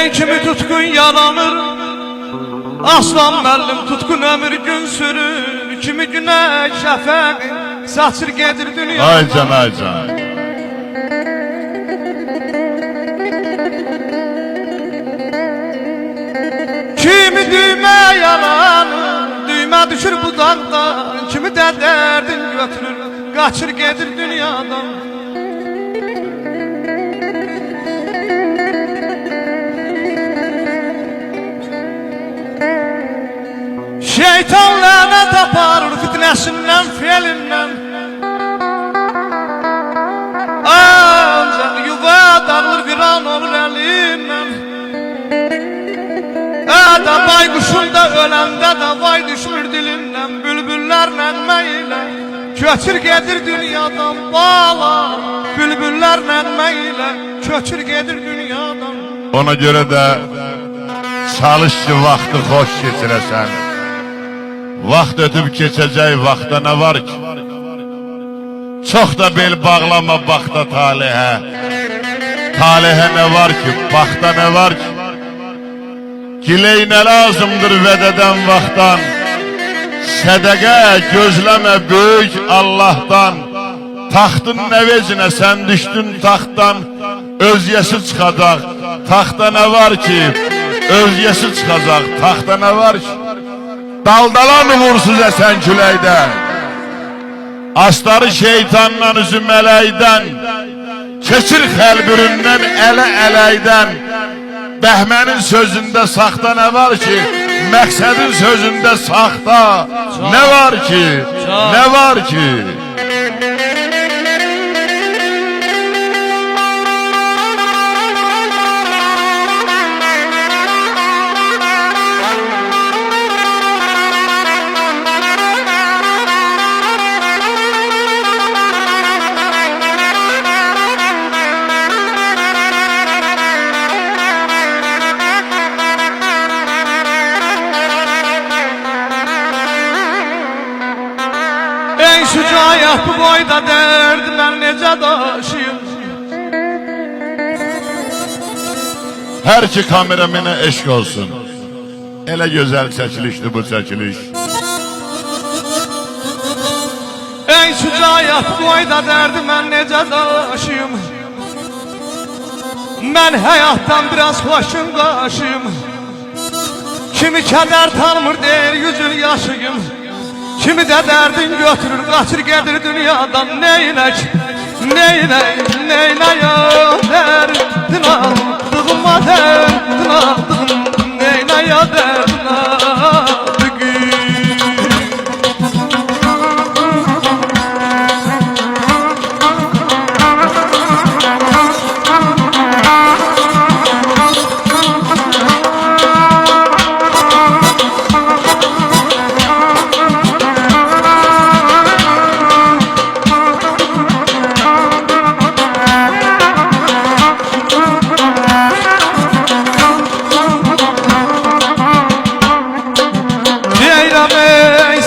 Ey kimi tutkun yalanır, aslan müəllim tutkun ömür gün sürür. Kimi güneş şəfəq saçır gedir dünya. Ay can, ay can. Kimi düymə yalanır, düymə düşür budaqdan. Kimi də dərdin götürür, qaçır gedir dünyadan. Şeytan lənət aparır fitnəsindən, fiyelindən. Ancaq yuva dağılır, viran olur əlindən. Ədə baykuşun da öləndə də vay düşmür dilindən. Bülbüllər nənməylə köçür gedir dünyadan bala. Bülbüllər nənməylə köçür gedir dünyadan. Ona göre de çalış ki vaxtı xoş geçirəsən. Vaxt ötüb keçəcək vaxtda ne var ki? Çox da bel bağlama baxta talihə. Talihə ne var ki? Baxta ne var ki? Giley ne lazımdır vədədən vaxtdan. Sədəqə gözləmə böyük Allah'tan. Taxtın nəvecinə sən düşdün taxtdan. Özyəsi çıxacaq. Taxta ne var ki? Özyəsi çıxacaq. Taxta ne var ki? Daldalan uğursuz əsən küləkdən. Astarı şeytandan üzü mələkdən. Keçir xəlbüründən ələ ələkdən. Bəhmənin sözündə saxta ne var ki? Məqsədin sözündə saxta ne var ki? Ne var ki? Ey şücaət bu boyda dərd mən necə daşıyım. Hər ki kamera mənə eşq olsun. Elə gözəl çəkilişdi bu çəkiliş. Ey şücaət bu boyda dərd mən necə daşıyım. Mən həyatdan biraz xoşum qaşıyım. Kimi kədər tanımır deyir yüzül yaşıyım. Kimi də dərdin götürür, qaçır gedir dünyadan. Neylək, neylək, neylək ya dərdin aldığıma dərdin aldığım. Neylək ya dərdin aldığım.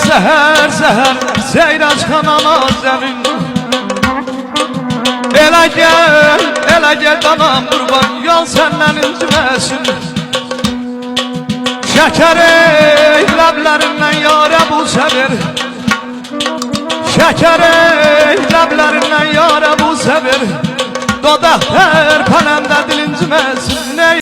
Səhər, səhər, seyran çıxan anazəmin. Elə gəl danam qurban, yol səndən incməsin. Şəkər ey ləblərindən yarə bu səvir. Şəkər ey ləblərindən yarə bu səvir. Dodaq tərpənə